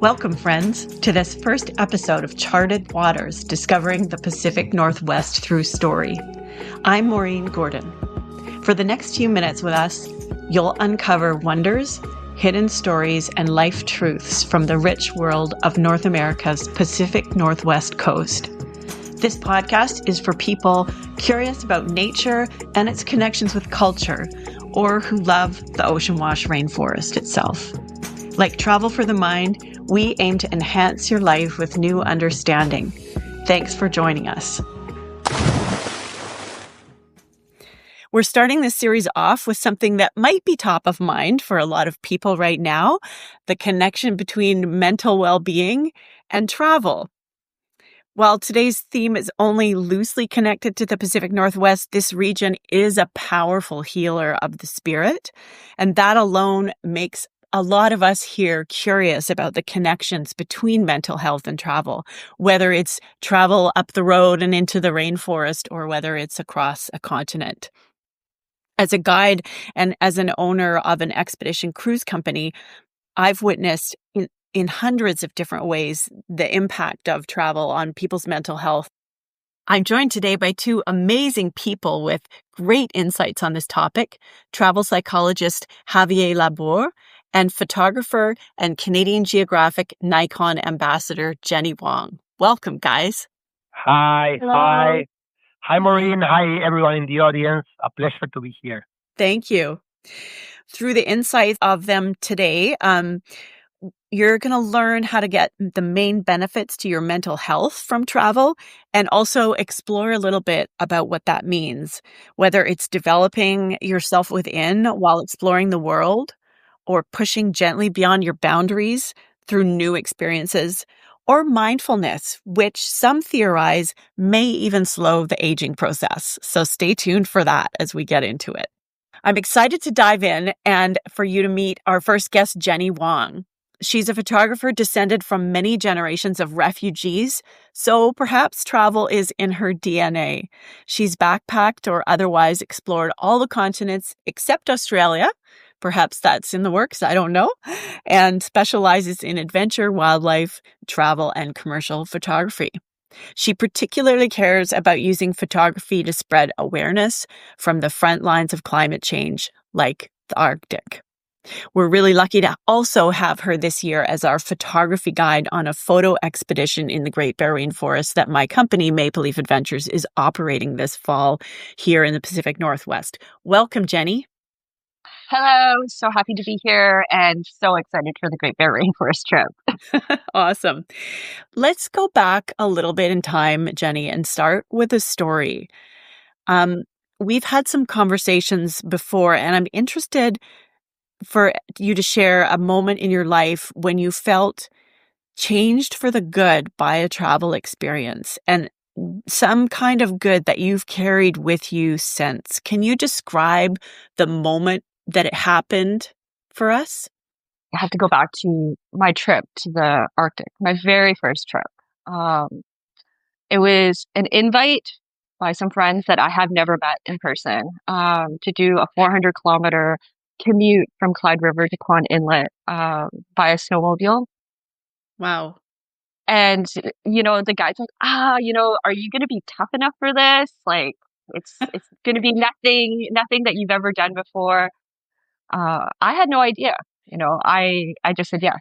Welcome, friends, to this first episode of Charted Waters, Discovering the Pacific Northwest Through Story. I'm Maureen Gordon. For the next few minutes with us, you'll uncover wonders, hidden stories, and life truths from the rich world of North America's Pacific Northwest coast. This podcast is for people curious about nature and its connections with culture, or who love the ocean wash rainforest itself. Like Travel for the Mind, we aim to enhance your life with new understanding. Thanks for joining us. We're starting this series off with something that might be top of mind for a lot of people right now, the connection between mental well-being and travel. While today's theme is only loosely connected to the Pacific Northwest, this region is a powerful healer of the spirit, and that alone makes a lot of us here curious about the connections between mental health and travel, whether it's travel up the road and into the rainforest or whether it's across a continent. As a guide and as an owner of an expedition cruise company, I've witnessed in hundreds of different ways the impact of travel on people's mental health. I'm joined today by two amazing people with great insights on this topic, travel psychologist Javier Labourt and photographer and Canadian Geographic Nikon ambassador Jenny Wong. Welcome, guys. Hi. Hello. Hi, Maureen. Hi, everyone in the audience. A pleasure to be here. Thank you. Through the insights of them today, you're going to learn how to get the main benefits to your mental health from travel and also explore a little bit about what that means, whether it's developing yourself within while exploring the world or pushing gently beyond your boundaries through new experiences, or mindfulness, which some theorize may even slow the aging process. So stay tuned for that as we get into it. I'm excited to dive in and for you to meet our first guest, Jenny Wong. She's a photographer descended from many generations of refugees, so perhaps travel is in her DNA. She's backpacked or otherwise explored all the continents except Australia. Perhaps that's in the works, I don't know, and specializes in adventure, wildlife, travel, and commercial photography. She particularly cares about using photography to spread awareness from the front lines of climate change, like the Arctic. We're really lucky to also have her this year as our photography guide on a photo expedition in the Great Bear Rainforest that my company, Maple Leaf Adventures, is operating this fall here in the Pacific Northwest. Welcome, Jenny. Hello, so happy to be here and so excited for the Great Bear Rainforest trip. Awesome. Let's go back a little bit in time, Jenny, and start with a story. We've had some conversations before, and I'm interested for you to share a moment in your life when you felt changed for the good by a travel experience and some kind of good that you've carried with you since. Can you describe the moment that it happened for us? I have to go back to my trip to the Arctic, my very first trip. It was an invite by some friends that I have never met in person to do a 400-kilometer commute from Clyde River to Quan Inlet by a snowmobile. Wow. And, the guy's like, are you going to be tough enough for this? Like, it's going to be nothing that you've ever done before. I had no idea, I just said yes.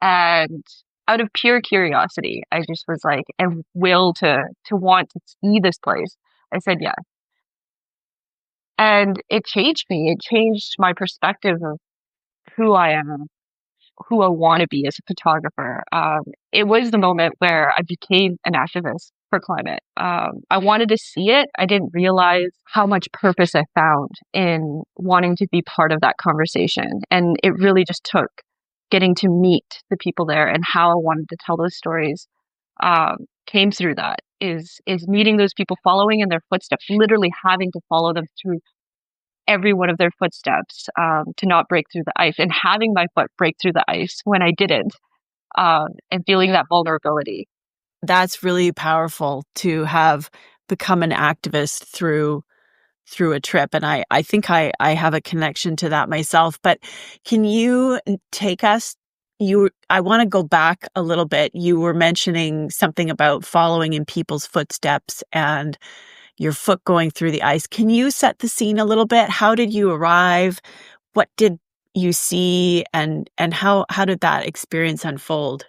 And out of pure curiosity, I just was like, and will to want to see this place, I said yes. And it changed me. It changed my perspective of who I am, who I want to be as a photographer. It was the moment where I became an activist for climate. I wanted to see it. I didn't realize how much purpose I found in wanting to be part of that conversation. And it really just took getting to meet the people there and how I wanted to tell those stories came through that is meeting those people, following in their footsteps, literally having to follow them through every one of their footsteps to not break through the ice, and having my foot break through the ice when I didn't, and feeling that vulnerability. That's really powerful to have become an activist through a trip. And I think I have a connection to that myself. But can you take us I want to go back a little bit. You were mentioning something about following in people's footsteps and your foot going through the ice. Can you set the scene a little bit? How did you arrive? What did you see, and how did that experience unfold?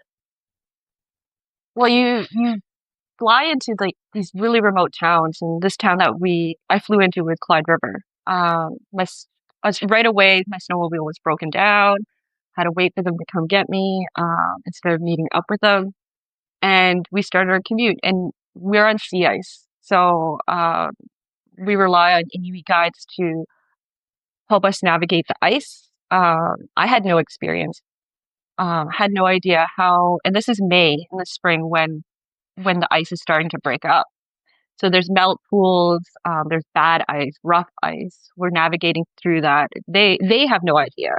Well, you fly into like these really remote towns, and this town that I flew into was Clyde River. Right away, my snowmobile was broken down. Had to wait for them to come get me instead of meeting up with them, and we started our commute. And we're on sea ice, so we rely on Inuit guides to help us navigate the ice. I had no experience, had no idea how. And this is May in the spring when the ice is starting to break up. So there's melt pools, there's bad ice, rough ice. We're navigating through that. They have no idea.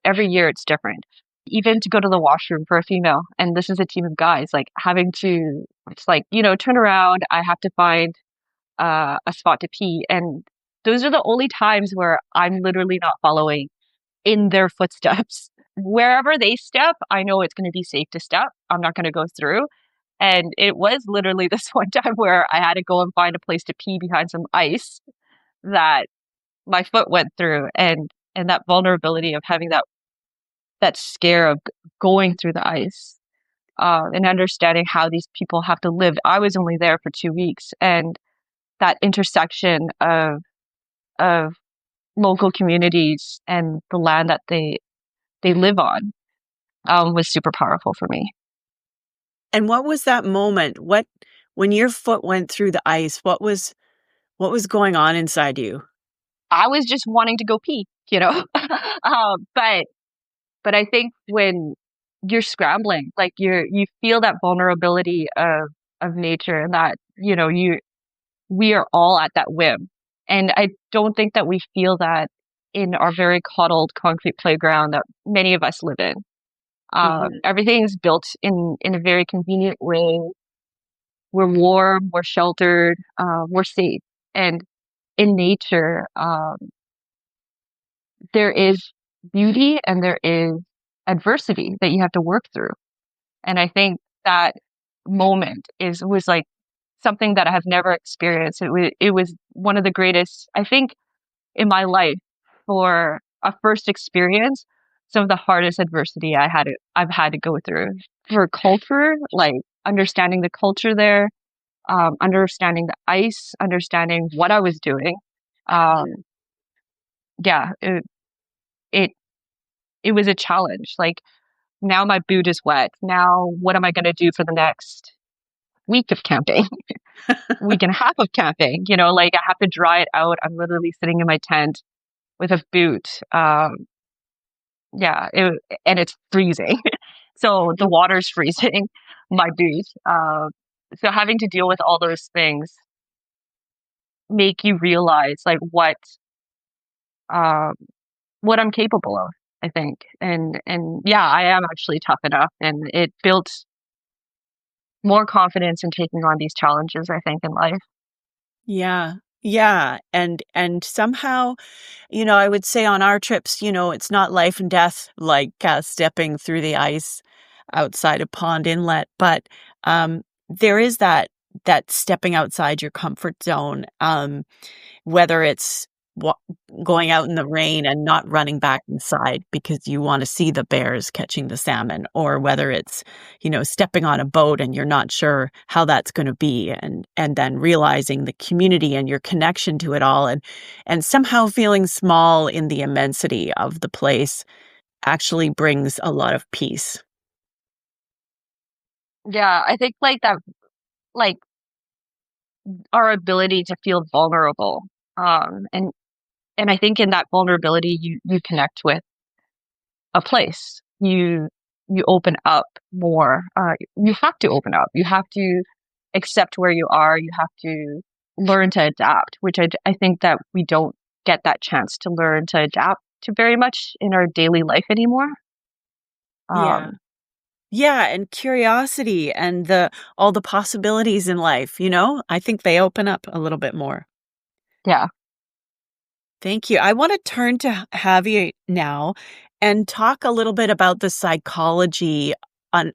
Every year it's different. Even to go to the washroom for a female, and this is a team of guys, like having to, it's like, turn around. I have to find a spot to pee, and those are the only times where I'm literally not following in their footsteps. Wherever they step, I know it's going to be safe to step. I'm not going to go through. And it was literally this one time where I had to go and find a place to pee behind some ice that my foot went through, and that vulnerability of having that scare of going through the ice, and understanding how these people have to live. I was only there for 2 weeks, and that intersection of local communities and the land that they live on, was super powerful for me. And what was that moment? When your foot went through the ice, what was going on inside you? I was just wanting to go pee, you know. But I think when you're scrambling, like you feel that vulnerability of nature, and that we are all at that whim. And I don't think that we feel that in our very coddled concrete playground that many of us live in. Mhm. Everything's built in a very convenient way. We're warm, we're sheltered, we're safe. And in nature, there is beauty and there is adversity that you have to work through. And I think that moment was like something that I have never experienced. It was one of the greatest, I think, in my life for a first experience. Some of the hardest adversity I've had to go through for culture, like understanding the culture there, understanding the ice, understanding what I was doing. Um, yeah, it it was a challenge. Like, now my boot is wet. Now what am I going to do for the next week of camping? Week and a half of camping? Like, I have to dry it out. I'm literally sitting in my tent with a boot. Yeah, and it's freezing. So the water's freezing my boot. So having to deal with all those things make you realize like um, what I'm capable of, I think. And yeah, I am actually tough enough, and it built more confidence in taking on these challenges, I think, in life. Yeah. Yeah, and somehow, I would say on our trips, it's not life and death like stepping through the ice outside of Pond Inlet, but there is that stepping outside your comfort zone. Whether it's wa- going out in the rain and not running back inside because you want to see the bears catching the salmon, or whether it's, stepping on a boat and you're not sure how that's going to be, and then realizing the community and your connection to it all, and somehow feeling small in the immensity of the place actually brings a lot of peace. Yeah, I think like that, like our ability to feel vulnerable, and I think in that vulnerability, you connect with a place. You open up more. You have to open up. You have to accept where you are. You have to learn to adapt, which I think that we don't get that chance to learn to adapt to very much in our daily life anymore. Yeah. Um, Yeah, and curiosity and the all the possibilities in life, I think they open up a little bit more. yeah. Thank you. I want to turn to Javier now and talk a little bit about the psychology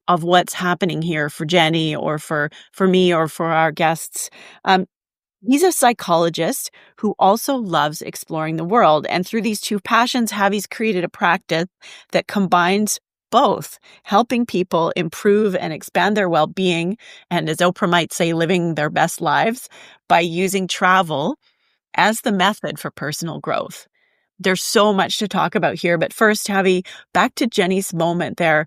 of what's happening here for Jenny or for me or for our guests. Um, He's a psychologist who also loves exploring the world. And through these two passions, Javi's created a practice that combines both, helping people improve and expand their well-being, and as Oprah might say, living their best lives by using travel as the method for personal growth. There's so much to talk about here, but first, Javi, back to Jenny's moment there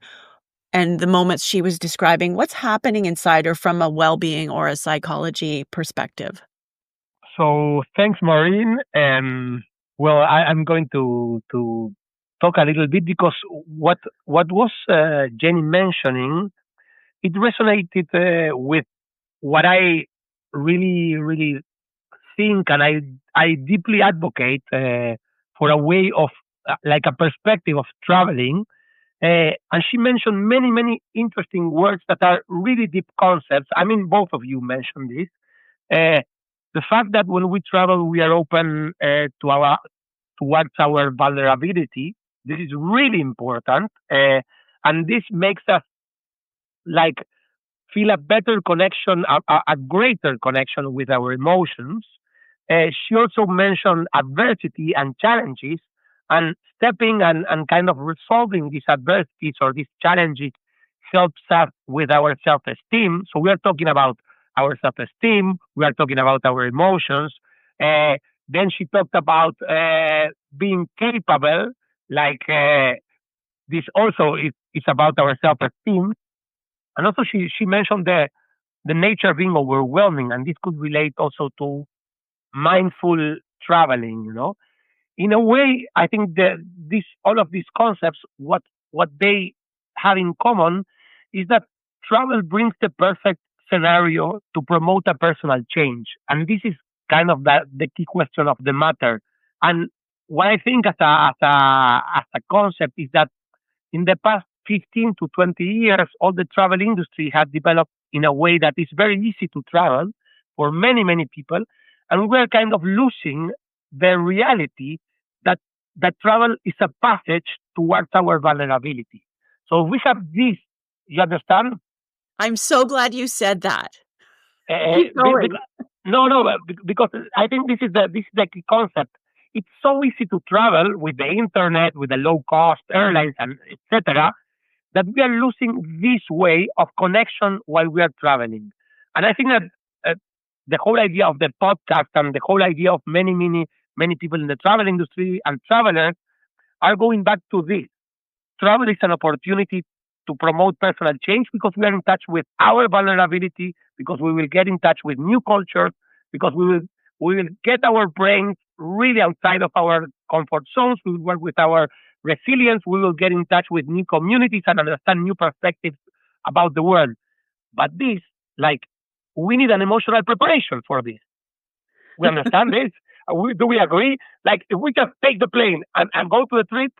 and the moments she was describing. What's happening inside her from a well-being or a psychology perspective? So thanks, Maureen. Well, I'm going to talk a little bit because what was Jenny mentioning, it resonated with what I really think, and I deeply advocate for a way of like a perspective of traveling. And she mentioned many interesting words that are really deep concepts. I mean, both of you mentioned this. Uh, the fact that when we travel, we are open towards our vulnerability. This is really important, and this makes us like feel a better connection, a greater connection with our emotions. She also mentioned adversity and challenges, and stepping and kind of resolving these adversities or these challenges helps us with our self esteem. So we are talking about our self esteem, we are talking about our emotions. Uh, then she talked about being capable, like this also is about our self esteem. And also she mentioned the nature being overwhelming, and this could relate also to mindful traveling. In a way, I think that this all of these concepts, what they have in common is that travel brings the perfect scenario to promote a personal change, and this is kind of the key question of the matter. And what I think as a concept is that in the past 15 to 20 years, all the travel industry has developed in a way that is very easy to travel for many people. And we're kind of losing the reality that, that travel is a passage towards our vulnerability. So we have this, you understand? I'm so glad you said that. Uh, Keep going. no, because I think this is the key concept. It's so easy to travel with the internet, with the low cost airlines, and etc., that we are losing this way of connection while we are traveling. And I think that the whole idea of the podcast and the whole idea of many people in the travel industry and travelers are going back to this. Travel is an opportunity to promote personal change because we are in touch with our vulnerability, because we will get in touch with new cultures, because we will get our brains really outside of our comfort zones. We will work with our resilience. We will get in touch with new communities and understand new perspectives about the world. But this, like, we need an emotional preparation for this. We understand this. Do we agree? Like, if we just take the plane and go to the trip,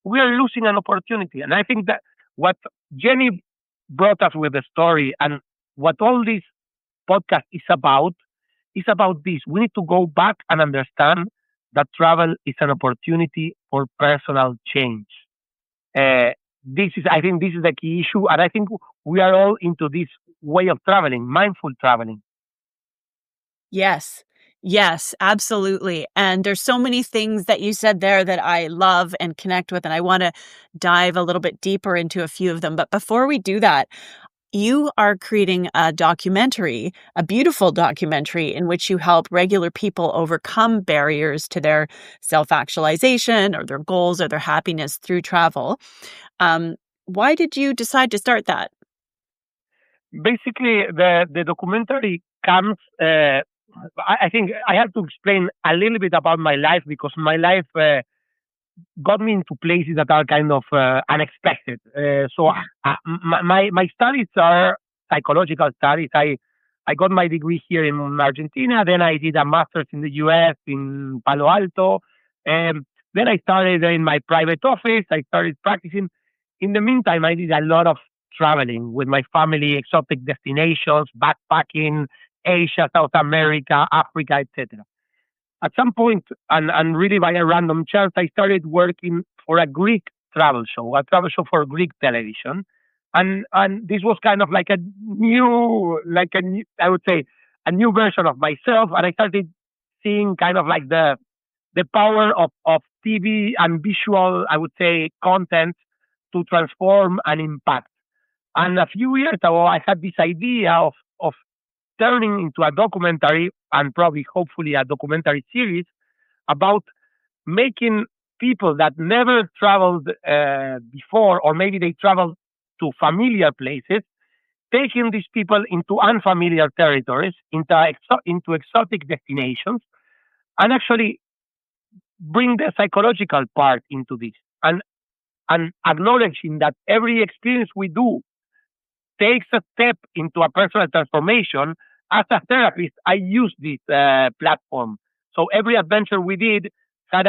we are losing an opportunity. And I think that what Jenny brought us with the story and what all this podcast is about this. We need to go back and understand that travel is an opportunity for personal change. Uh, I think, this is the key issue, and I think we are all into this way of traveling, mindful traveling. Yes. Yes, absolutely. And there's so many things that you said there that I love and connect with, and I want to dive a little bit deeper into a few of them. But before we do that, you are creating a documentary, a beautiful documentary in which you help regular people overcome barriers to their self-actualization or their goals or their happiness through travel. Why did you decide to start that? Basically, the documentary comes. I think I have to explain a little bit about my life because my life got me into places that are kind of unexpected. So my studies are psychological studies. I got my degree here in Argentina. Then I did a master's in the U.S. in Palo Alto. And then I started in my private office. I started practicing. In the meantime, I did a lot of traveling with my family, exotic destinations, backpacking, Asia, South America, Africa, etc. At some point, and really by a random chance, I started working for a Greek a travel show for Greek television, and this was kind of like a new, I would say, a new version of myself, and I started seeing kind of like the power of TV and visual, I would say, content to transform and impact. And a few years ago, I had this idea of turning into a documentary and probably, hopefully, a documentary series about making people that never traveled before, or maybe they traveled to familiar places, taking these people into unfamiliar territories, into exotic destinations, and actually bring the psychological part into this, and acknowledging that every experience we do takes a step into a personal transformation. As a therapist, I use this platform. So every adventure we did had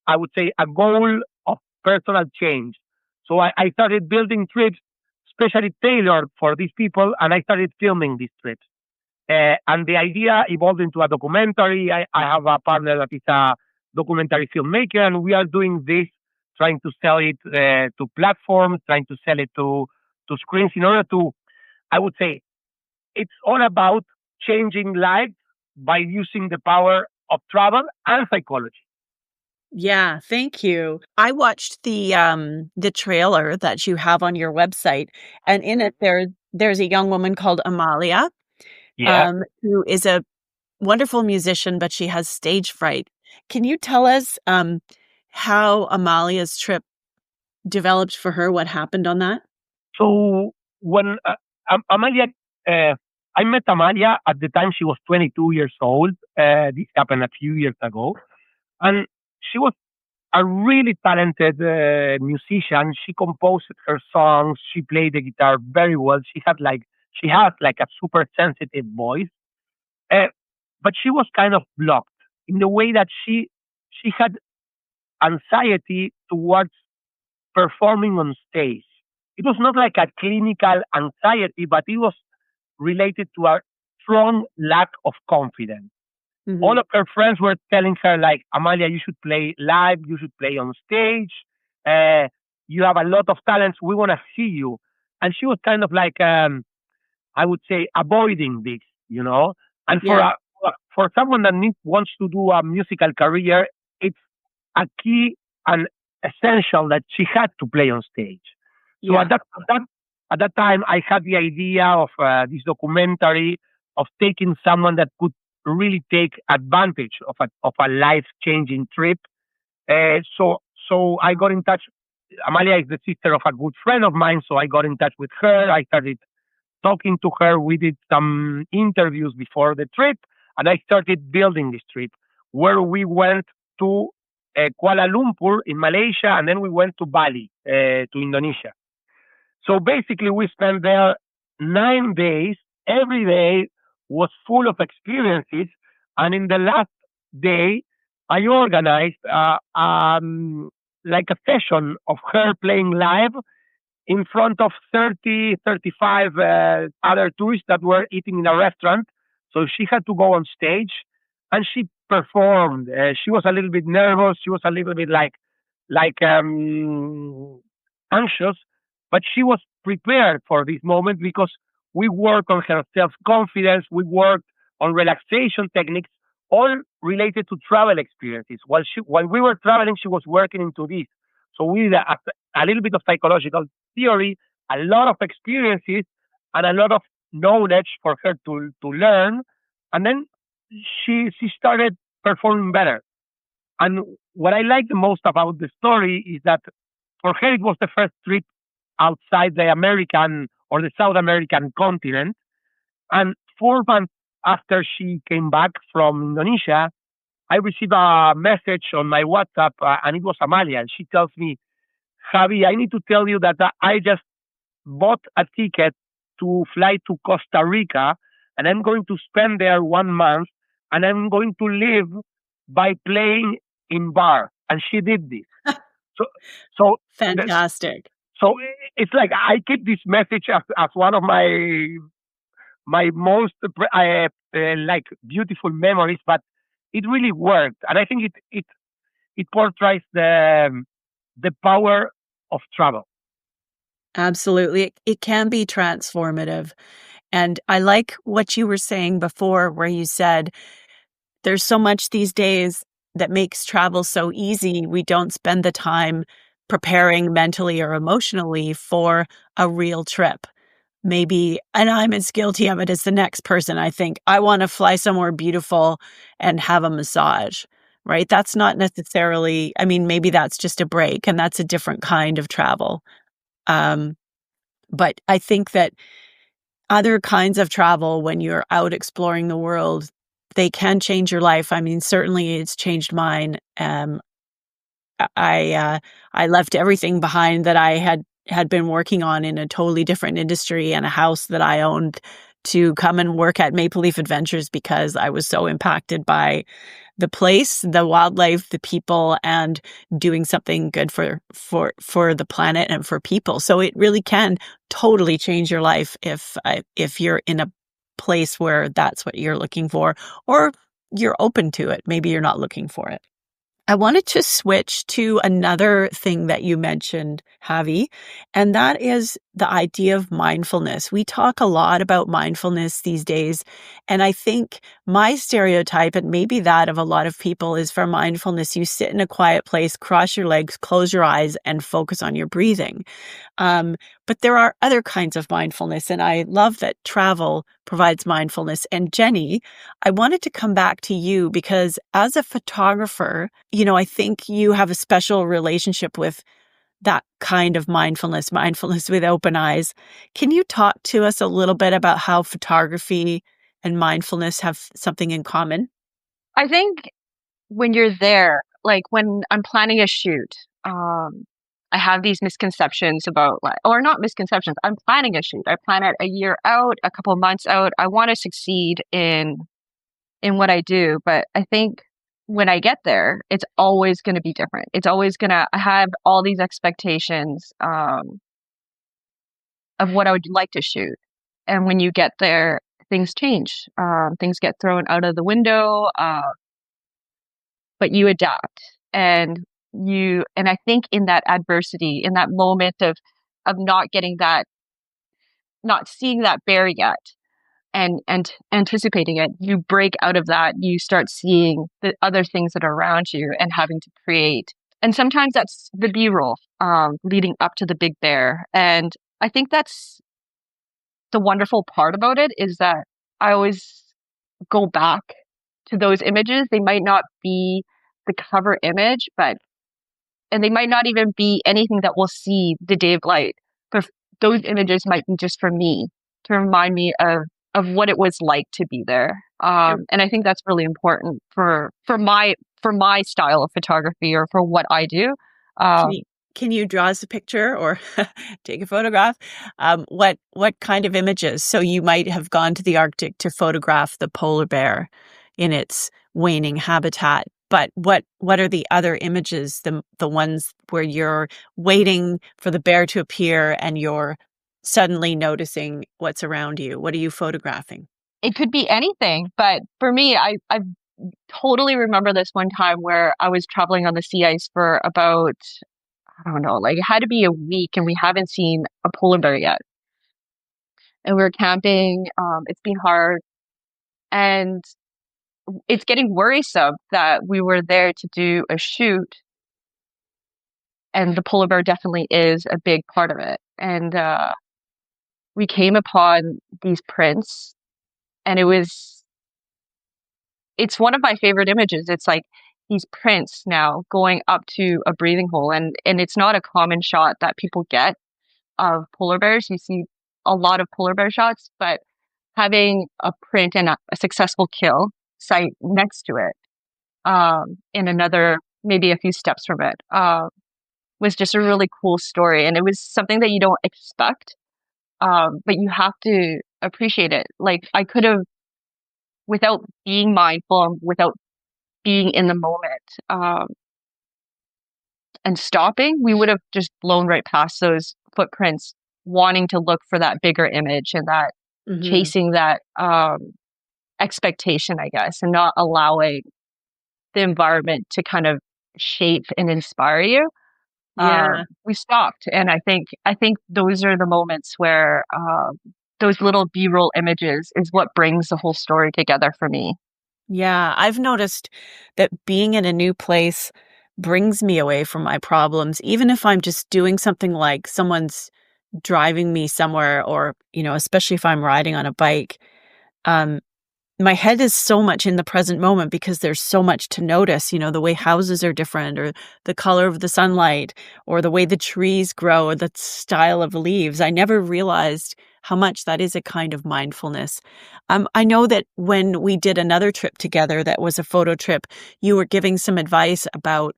I would say, a goal of personal change. So I started building trips specially tailored for these people, and I started filming these trips. And the idea evolved into a documentary. I have a partner that is a documentary filmmaker, and we are doing this, trying to sell it to platforms, trying to sell it to screens in order to, I would say, it's all about changing lives by using the power of travel and psychology. Yeah, thank you. I watched the trailer that you have on your website, and in it there's a young woman called Amalia, Yeah. who is a wonderful musician, but she has stage fright. Can you tell us how Amalia's trip developed for her? What happened on that? So when Amalia, I met Amalia at the time she was 22 years old. This happened a few years ago, and she was a really talented musician. She composed her songs. She played the guitar very well. She has like a super sensitive voice, uh, but she was kind of blocked in the way that she had anxiety towards performing on stage. It was not like a clinical anxiety, but it was related to a strong lack of confidence. All Mhm. of her friends were telling her, like, Amalia, you should play live, you should play on stage. Uh, you have a lot of talents. We want to see you. And she was kind of like, I would say, avoiding this, you know. And Yeah, for someone that wants to do a musical career, it's a key and essential that she had to play on stage. So yeah, at that time, I had the idea of this documentary of taking someone that could really take advantage of a life changing trip. So I got in touch. Amalia is the sister of a good friend of mine, so I got in touch with her. I started talking to her. We did some interviews before the trip, and I started building this trip where we went to Kuala Lumpur in Malaysia, and then we went to Bali, to Indonesia. So basically, we spent there 9 days. Every day was full of experiences, and in the last day, I organized like a session of her playing live in front of 30, 35 other tourists that were eating in a restaurant. So she had to go on stage and she performed. She was a little bit nervous. She was a little bit like anxious, but she was prepared for this moment because we worked on her self confidence. We worked on relaxation techniques, all related to travel experiences. While we were traveling, she was working into this. So we did a little bit of psychological theory, a lot of experiences, and a lot of knowledge for her to learn. And then she started performing better. And what I like the most about the story is that for her it was the first trip outside the American or the South American continent. And 4 months after she came back from Indonesia, I received a message on my WhatsApp, and it was Amalia. And she tells me, Javi, I need to tell you that I just bought a ticket to fly to Costa Rica, and I'm going to spend there 1 month, and I'm going to live by playing in bar. And she did this. So, so, this, fantastic. so it's like I keep this message as one of my most like beautiful memories, but it really worked, and I think it portrays the power of travel. Absolutely. It can be transformative. And I like what you were saying before, where you said there's so much these days that makes travel so easy. We don't spend the time preparing mentally or emotionally for a real trip. Maybe, and I'm as guilty of it as the next person. I think I want to fly somewhere beautiful and have a massage, right? That's not necessarily, I mean, maybe that's just a break and that's a different kind of travel. Um, but I think that other kinds of travel, when you're out exploring the world, they can change your life. I mean, certainly it's changed mine. I left everything behind that I had been working on in a totally different industry and a house that I owned to come and work at Maple Leaf Adventures because I was so impacted by the place, the wildlife, the people, and doing something good for the planet and for people. So it really can totally change your life if you're in a place where that's what you're looking for, or you're open to it. Maybe you're not looking for it. I wanted to switch to another thing that you mentioned, Javi, and that is the idea of mindfulness. We talk a lot about mindfulness these days, and I think my stereotype, and maybe that of a lot of people, is for mindfulness, you sit in a quiet place, cross your legs, close your eyes, and focus on your breathing. Um, but there are other kinds of mindfulness, and I love that travel provides mindfulness. And Jenny, I wanted to come back to you because as a photographer, I think you have a special relationship with that kind of mindfulness with open eyes. Can you talk to us a little bit about how photography and mindfulness have something in common? I think when you're there, like when I'm planning a shoot, I have these misconceptions about like, or not misconceptions. I'm planning a shoot. I plan it a year out, a couple of months out. I want to succeed in what I do, but I think when I get there, it's always going to be different. It's always going to have all these expectations of what I would like to shoot. And when you get there, things change. Things get thrown out of the window, but you adapt and I think in that adversity, in that moment of not getting that, not seeing that bear yet, and anticipating it, you break out of that. You start seeing the other things that are around you and having to create. And sometimes that's the B-roll leading up to the big bear. And I think that's the wonderful part about it, is that I always go back to those images. They might not be the cover image, and they might not even be anything that we'll see the day of light. But those images might be just for me to remind me of what it was like to be there. And I think that's really important for my style of photography, or for what I do. Can Um, you can you draw us a picture or take a photograph? What kind of images? So you might have gone to the Arctic to photograph the polar bear in its waning habitat, but what are the other images? The ones where you're waiting for the bear to appear and you're suddenly noticing what's around you. What are you photographing? it could be anything, but for me, I totally remember this one time where I was traveling on the sea ice for about, I don't know, like it had to be a week, and we haven't seen a polar bear yet. And we were camping. It's been hard, and it's getting worrisome that we were there to do a shoot, and the polar bear definitely is a big part of it. And we came upon these prints, and it's one of my favorite images. It's like these prints now going up to a breathing hole, and it's not a common shot that people get of polar bears. You see a lot of polar bear shots, but having a print and a successful kill site next to it, in another, maybe a few steps from it, was just a really cool story. And it was something that you don't expect, but you have to appreciate it. Like I could have, without being mindful, without being in the moment, and stopping, we would have just blown right past those footprints, wanting to look for that bigger image, and that Mhm. chasing that expectation, I guess, and not allowing the environment to kind of shape and inspire you. Yeah. We stopped. And I think those are the moments where those little B-roll images is what brings the whole story together for me. Yeah, I've noticed that being in a new place brings me away from my problems, even if I'm just doing something like someone's driving me somewhere or, especially if I'm riding on a bike. Um, my head is so much in the present moment because there's so much to notice, the way houses are different or the color of the sunlight or the way the trees grow or the style of leaves. I never realized how much that is a kind of mindfulness. I know that when we did another trip together that was a photo trip, you were giving some advice about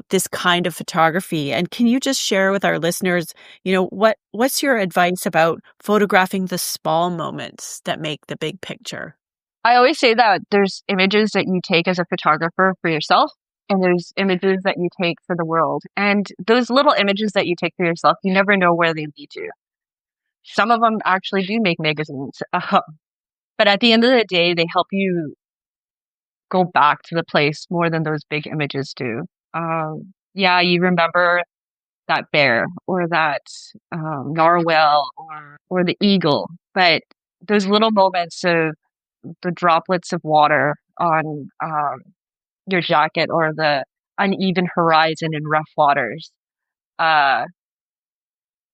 this kind of photography. And can you just share with our listeners, what's your advice about photographing the small moments that make the big picture? I always say that there's images that you take as a photographer for yourself, and there's images that you take for the world. And those little images that you take for yourself, you never know where they lead you. Some of them actually do make magazines. But at the end of the day, they help you go back to the place more than those big images do. Yeah, you remember that bear or that narwhal or the eagle, but those little moments of the droplets of water on your jacket or the uneven horizon in rough waters. Uh,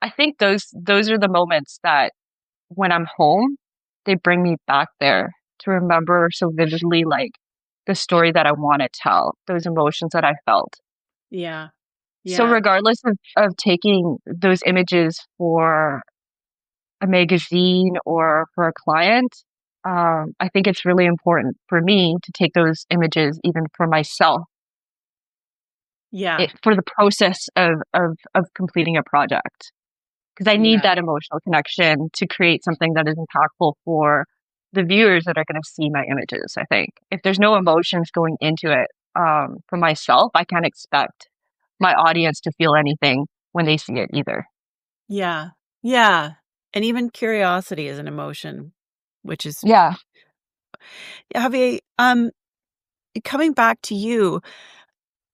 I think those are the moments that when I'm home, they bring me back there to remember so vividly, like the story that I want to tell, those emotions that I felt. Yeah. So Yeah. regardless of taking those images for a magazine or for a client, I think it's really important for me to take those images even for myself, Yeah. for the process of completing a project. Because I need Yeah. that emotional connection to create something that is impactful for the viewers that are going to see my images. I think if there's no emotions going into it, for myself, I can't expect my audience to feel anything when they see it either. Yeah. Yeah. And even curiosity is an emotion, which is Yeah. Javier, coming back to you,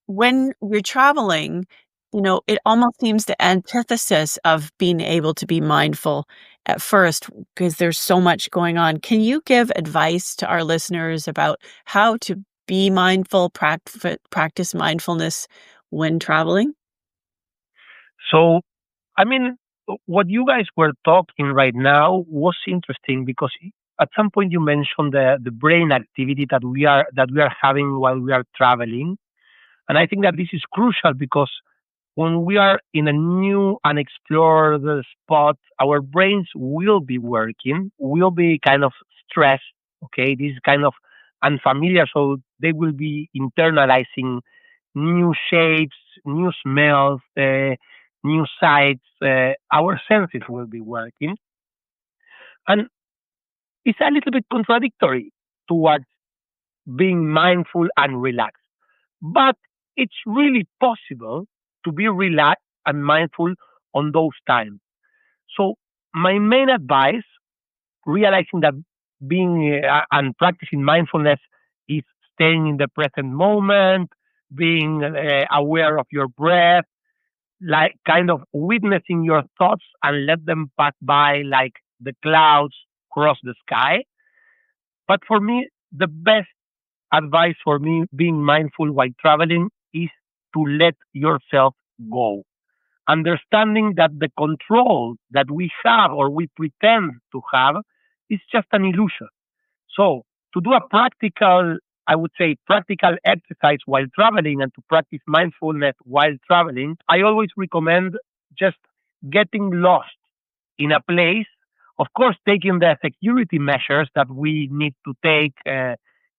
when you're traveling, it almost seems the antithesis of being able to be mindful at first because there's so much going on. Can you give advice to our listeners about how to be mindful, practice mindfulness when traveling? So, I mean, what you guys were talking right now was interesting because at some point you mentioned the brain activity that we are having while we are traveling, and I think that this is crucial because when we are in a new unexplored spot, our brains will be working, will be kind of stressed. Okay, this is kind of unfamiliar, so they will be internalizing new shapes, new smells, new sights. Our senses will be working, and it's a little bit contradictory towards being mindful and relaxed. But it's really possible to be relaxed and mindful on those times. So my main advice, realizing that being and practicing mindfulness is staying in the present moment, being aware of your breath, like kind of witnessing your thoughts and let them pass by like the clouds cross the sky. But for me, the best advice for me being mindful while traveling is to let yourself go. Understanding that the control that we have or we pretend to have is just an illusion. So, to do a practical, I would say, practical exercise while traveling and to practice mindfulness while traveling, I always recommend just getting lost in a place. Of course, taking the security measures that we need to take.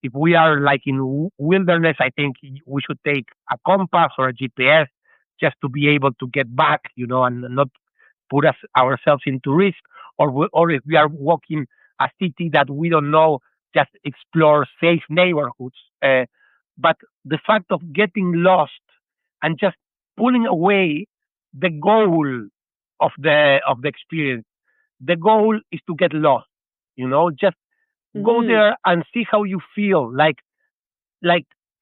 If we are like in wilderness, I think we should take a compass or a GPS just to be able to get back, and not put ourselves into risk. Or if we are walking a city that we don't know, just explore safe neighborhoods. But the fact of getting lost and just pulling away the goal of the experience. The goal is to get lost. Just go Hmm. there and see how you feel. Like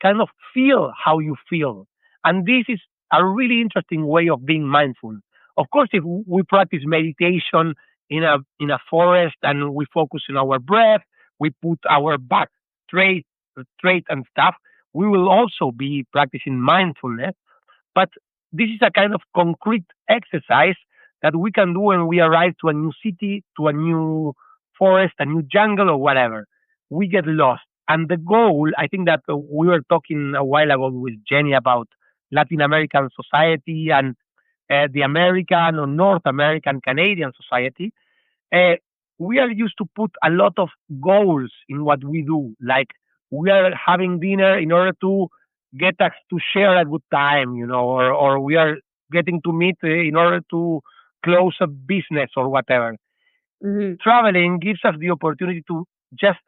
kind of feel how you feel. And this is a really interesting way of being mindful. Of course, if we practice meditation in a forest and we focus on our breath, we put our back straight, straight and stuff, we will also be practicing mindfulness. But this is a kind of concrete exercise that we can do when we arrive to a new city, to a new forest, a new jungle, or whatever. We get lost. And the goal, I think that we were talking a while ago with Jenny about Latin American society and the American or North American Canadian society. uh, we are used to put a lot of goals in what we do. Like we are having dinner in order to get us to share a good time, or we are getting to meet in order to close a business or whatever. Hmm. Traveling gives us the opportunity to just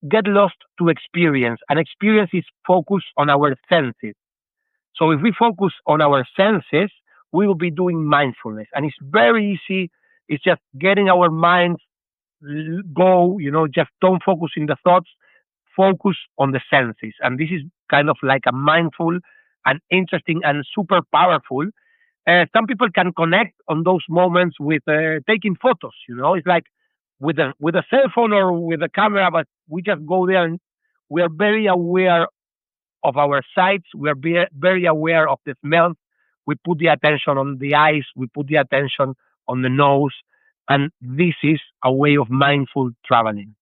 get lost to experience, and experience is focused on our senses. So if we focus on our senses, we will be doing mindfulness, and it's very easy. It's just getting our minds go, just don't focus in the thoughts, focus on the senses. And this is kind of like a mindful and interesting and super powerful. Some people can connect on those moments with taking photos. It's like with a cell phone or with a camera, but we just go there and we are very aware of our sights. We are very aware of the smells. We put the attention on the eyes. We put the attention on the nose. And this is a way of mindful traveling.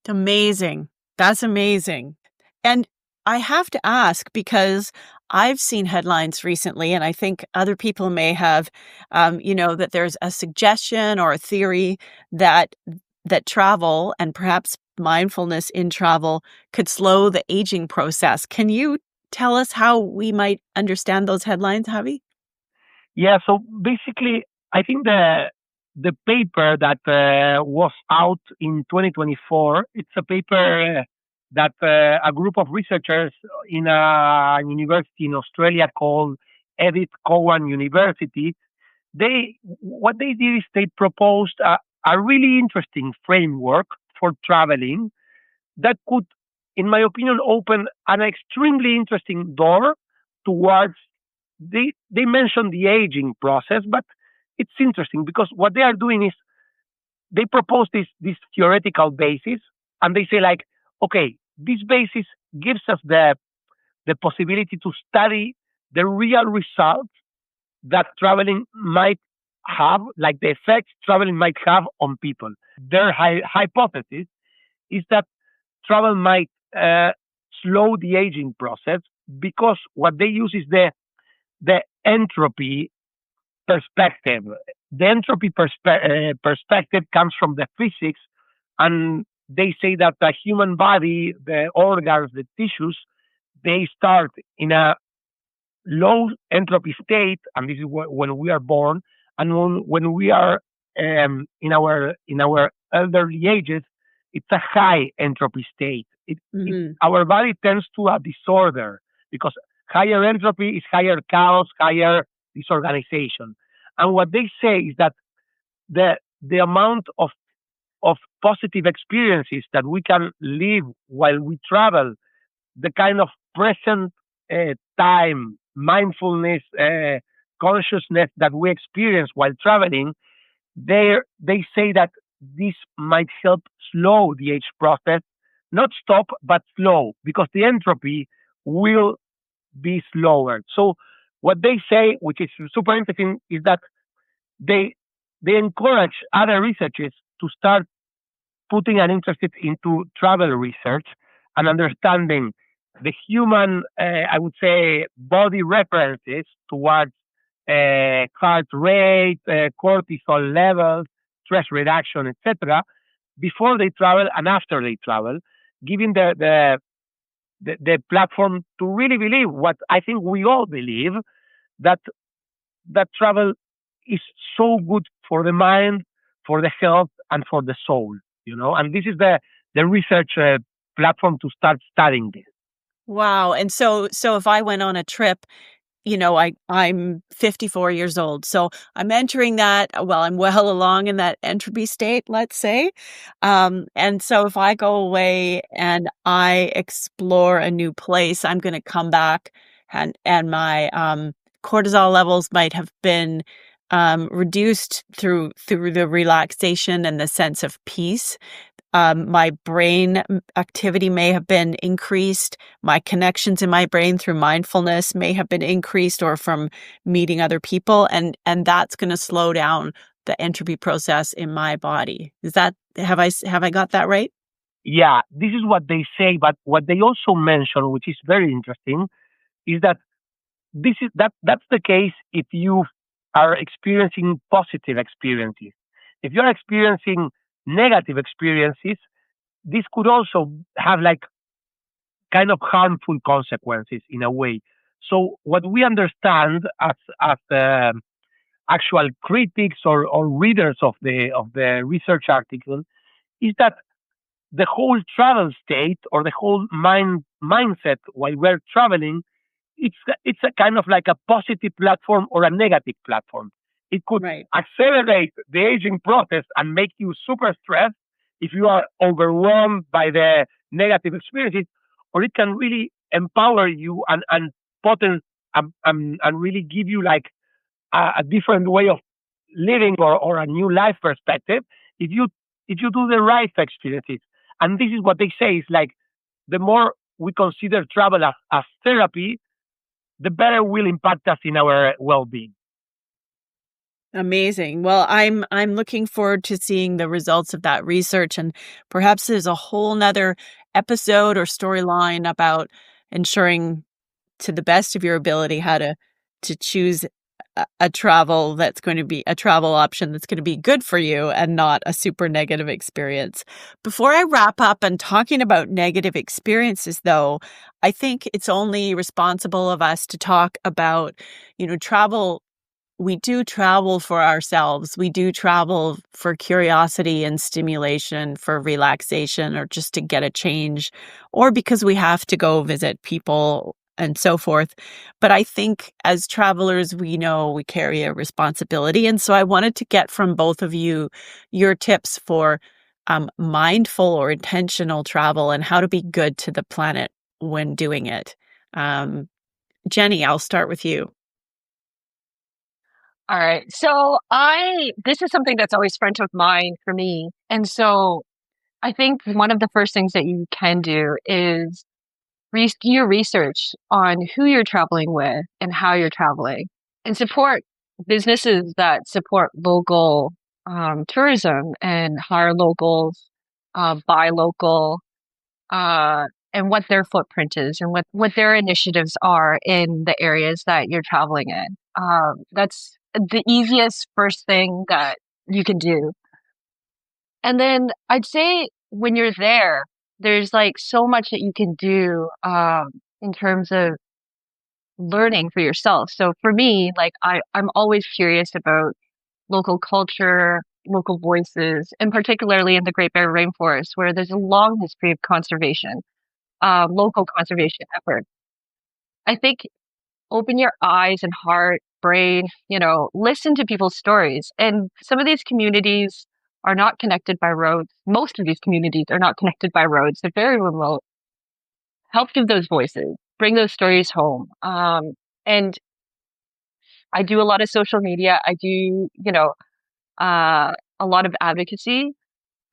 Amazing. That's amazing. And I have to ask because I've seen headlines recently, and I think other people may have, that there's a suggestion or a theory that travel and perhaps mindfulness in travel could slow the aging process. Can you tell us how we might understand those headlines, Javi? Yeah, so basically, I think the paper that was out in 2024, it's a paper that a group of researchers in a university in Australia called Edith Cowan University, what they did is they proposed a really interesting framework for traveling that could, in my opinion, open an extremely interesting door towards. They mention the aging process, but it's interesting because what they are doing is they propose this theoretical basis, and they say like, okay, this basis gives us the possibility to study the real results that traveling might have, like the effects traveling might have on people. Their hypothesis is that travel might slow the aging process because what they use is the entropy perspective. The entropy perspective comes from the physics, and they say that the human body, the organs, the tissues, they start in a low entropy state, and this is when we are born, and when we are in our elderly ages, it's a high entropy state. Hmm. Our body tends to a disorder because higher entropy is higher chaos, higher disorganization. And what they say is that the amount of positive experiences that we can live while we travel, the kind of present time, mindfulness, consciousness that we experience while traveling, they say that this might help slow the age process, not stop, but slow, because the entropy will be slower. So what they say, which is super interesting, is that they they encourage other researchers to start putting an interest into travel research and understanding the human, I would say, body references towards heart rate, cortisol levels, stress reduction, etc., before they travel and after they travel, giving the platform to really believe what I think we all believe, that travel is so good for the mind, for the health, and for the soul. And this is the research platform to start studying this. Wow. And so if I went on a trip, I'm 54 years old. So I'm entering that, well, I'm well along in that entropy state, let's say. And so if I go away and I explore a new place, I'm going to come back and my cortisol levels might have been reduced through the relaxation and the sense of peace. My brain activity may have been increased. My connections in my brain through mindfulness may have been increased, or from meeting other people, and that's going to slow down the entropy process in my body. Have I got that right? Yeah, this is what they say, but what they also mention, which is very interesting, is that that's the case if you are experiencing positive experiences. If you're experiencing negative experiences, this could also have like kind of harmful consequences in a way. So what we understand as actual critics or readers of the research article is that the whole travel state or the whole mindset while we're traveling, it's a kind of like a positive platform or a negative platform. It could Right. accelerate the aging process and make you super stressed if you are overwhelmed by the negative experiences, or it can really empower you and potent and really give you like a different way of living or a new life perspective if you do the right experiences. And this is what they say is like the more we consider travel as therapy, the better will impact us in our well-being. Amazing. Well, I'm looking forward to seeing the results of that research, and perhaps there's a whole nother episode or storyline about ensuring to the best of your ability how to choose a travel that's going to be a travel option that's going to be good for you and not a super negative experience. Before I wrap up and talking about negative experiences, though, I think it's only responsible of us to talk about, travel. We do travel for ourselves. We do travel for curiosity and stimulation, for relaxation, or just to get a change, or because we have to go visit people and so forth. But I think as travelers, we know we carry a responsibility. And so I wanted to get from both of you your tips for mindful or intentional travel and how to be good to the planet when doing it. Jenny, I'll start with you. All right. So this is something that's always front of mind for me. And so I think one of the first things that you can do is do your research on who you're traveling with and how you're traveling, and support businesses that support local tourism and hire locals, buy local, and what their footprint is and what their initiatives are in the areas that you're traveling in. That's the easiest first thing that you can do. And then I'd say when you're there, there's like so much that you can do in terms of learning for yourself. So for me, like I'm always curious about local culture, local voices, and particularly in the Great Bear Rainforest, where there's a long history of conservation, local conservation efforts. I think open your eyes and heart, brain, listen to people's stories. And some of these communities are not connected by roads. Most of these communities are not connected by roads. They're very remote. Help give those voices, bring those stories home. And I do a lot of social media. I do, a lot of advocacy.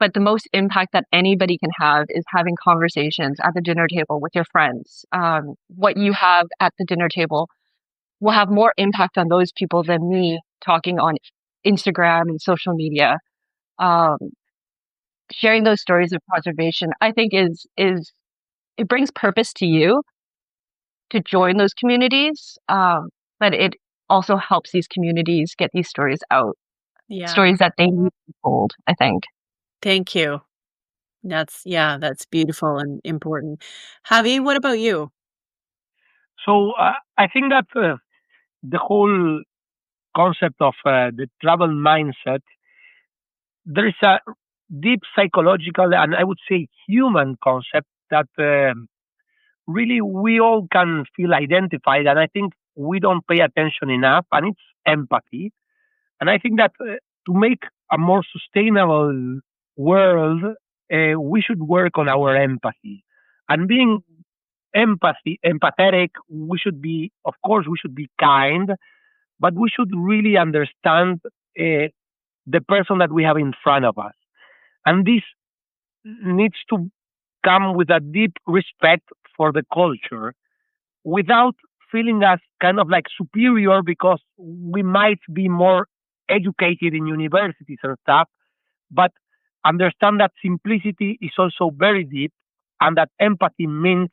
But the most impact that anybody can have is having conversations at the dinner table with your friends. What you have at the dinner table will have more impact on those people than me talking on Instagram and social media. Um, Sharing those stories of conservation, I think it brings purpose to you to join those communities, but it also helps these communities get these stories out, Yeah. stories that they need to be told, I think. Thank you. That's beautiful and important. Javi, what about you? So I think that the whole concept of the travel mindset, there is a deep psychological and I would say human concept that really we all can feel identified, and I think we don't pay attention enough, and it's empathy. And I think that to make a more sustainable world, we should work on our empathy and being empathetic. We should be, of course, we should be kind, but we should really understand the person that we have in front of us. And this needs to come with a deep respect for the culture without feeling as kind of like superior because we might be more educated in universities and stuff, but understand that simplicity is also very deep and that empathy means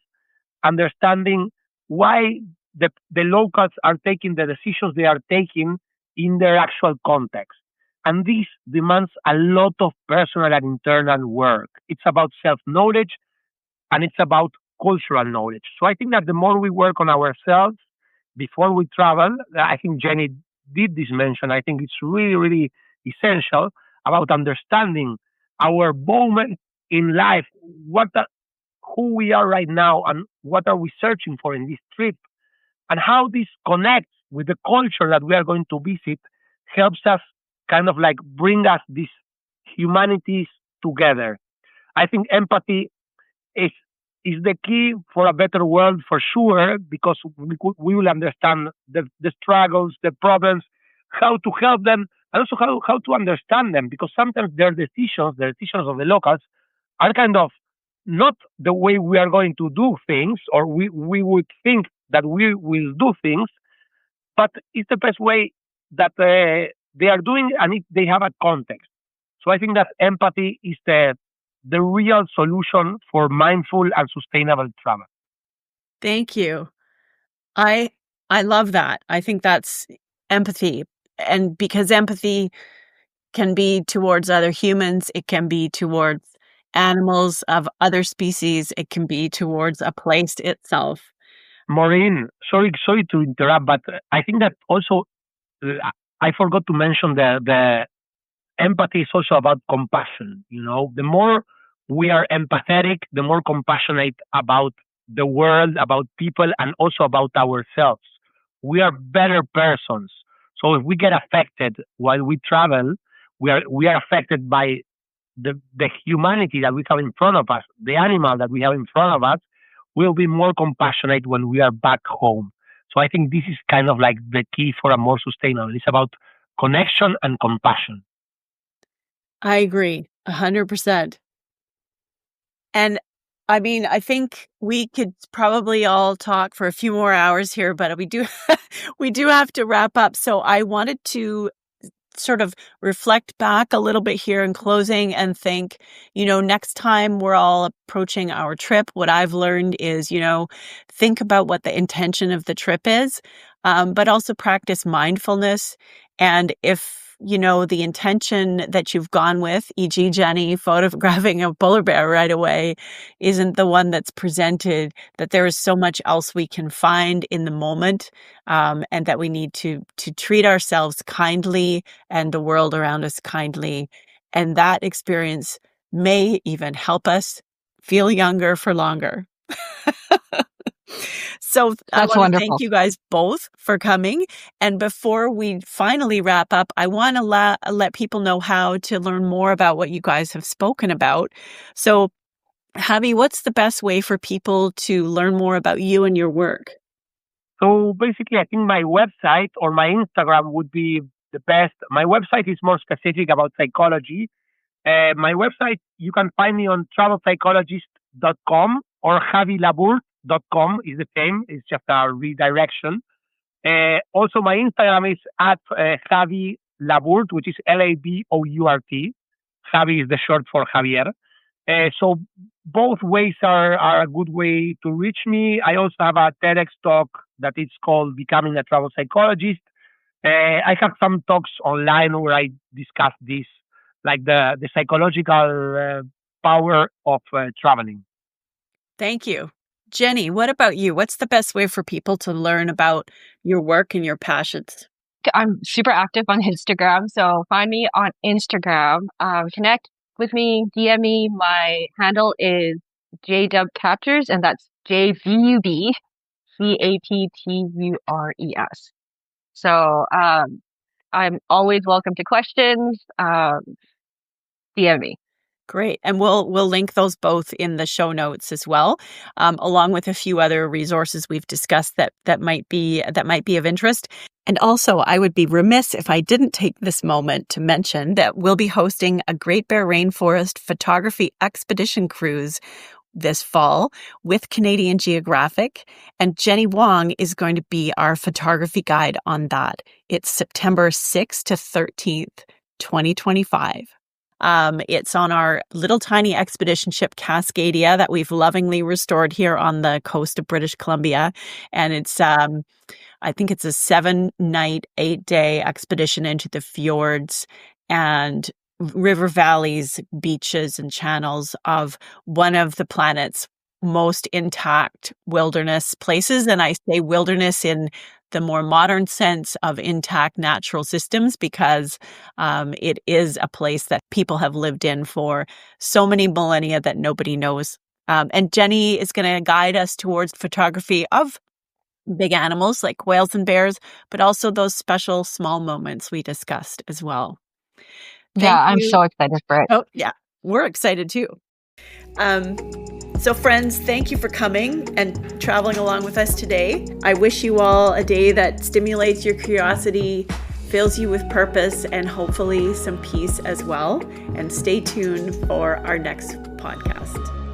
understanding why the locals are taking the decisions they are taking in their actual context. And this demands a lot of personal and internal work. It's about self knowledge and it's about cultural knowledge. So I think that the more we work on ourselves before we travel, I think Jenny did this mention. I think it's really, really essential about understanding our moment in life, who we are right now, and what are we searching for in this trip, and how this connects with the culture that we are going to visit helps us kind of like bring us these humanities together. I think empathy is is the key for a better world for sure because we will understand the struggles, the problems, how to help them, and also how to understand them because sometimes the decisions of the locals are kind of not the way we are going to do things or we would think that we will do things, but it's the best way that they are doing and they have a context. So I think that empathy is the real solution for mindful and sustainable travel. Thank you. I I love that. I think that's empathy. And because empathy can be towards other humans, it can be towards animals of other species, it can be towards a place itself. Maureen, sorry to interrupt, but I think that also I forgot to mention the empathy is also about compassion. You know, the more we are empathetic, the more compassionate about the world, about people, and also about ourselves. We are better persons. So if we get affected while we travel, we are affected by the humanity that we have in front of us, the animal that we have in front of us. We'll be more compassionate when we are back home. So I think this is kind of like the key for a more sustainable. It's about connection and compassion. I agree 100%. And I mean, I think we could probably all talk for a few more hours here, but we do we do have to wrap up. So I wanted to sort of reflect back a little bit here in closing and think, next time we're all approaching our trip, what I've learned is, think about what the intention of the trip is, but also practice mindfulness. And if, the intention that you've gone with, e.g., Jenny, photographing a polar bear right away, isn't the one that's presented, that there is so much else we can find in the moment, and that we need to treat ourselves kindly and the world around us kindly. And that experience may even help us feel younger for longer. So I That's want to thank wonderful. you guys both for coming. And before we finally wrap up, I want to let people know how to learn more about what you guys have spoken about. So, Javi, what's the best way for people to learn more about you and your work? So basically, I think my website or my Instagram would be the best. My website is more specific about psychology. My website, you can find me on travelpsychologist.com or javilabourt.com is the same. It's just a redirection. Also, my Instagram is at Javi Labourt, which is Labourt. Javi is the short for Javier. So both ways are a good way to reach me. I also have a TEDx talk that is called Becoming a Travel Psychologist. I have some talks online where I discuss this, like the psychological power of traveling. Thank you. Jenny, what about you? What's the best way for people to learn about your work and your passions? I'm super active on Instagram, so find me on Instagram. Connect with me, DM me. My handle is JWCaptures, and that's JVUBCAPTURES. So I'm always welcome to questions. DM me. Great. And we'll link those both in the show notes as well, along with a few other resources we've discussed that might be of interest. And also, I would be remiss if I didn't take this moment to mention that we'll be hosting a Great Bear Rainforest photography expedition cruise this fall with Canadian Geographic, and Jenny Wong is going to be our photography guide on that. It's September 6th to 13th, 2025. It's on our little tiny expedition ship Cascadia that we've lovingly restored here on the coast of British Columbia. And it's, I think it's a 7-night, 8-day expedition into the fjords and river valleys, beaches, and channels of one of the planet's most intact wilderness places. And I say wilderness in the more modern sense of intact natural systems, because it is a place that people have lived in for so many millennia that nobody knows. And Jenny is going to guide us towards photography of big animals like whales and bears, but also those special small moments we discussed as well. Yeah, I'm you. so excited for it. Oh, yeah, we're excited too. So friends, thank you for coming and traveling along with us today. I wish you all a day that stimulates your curiosity, fills you with purpose, and hopefully some peace as well. And stay tuned for our next podcast.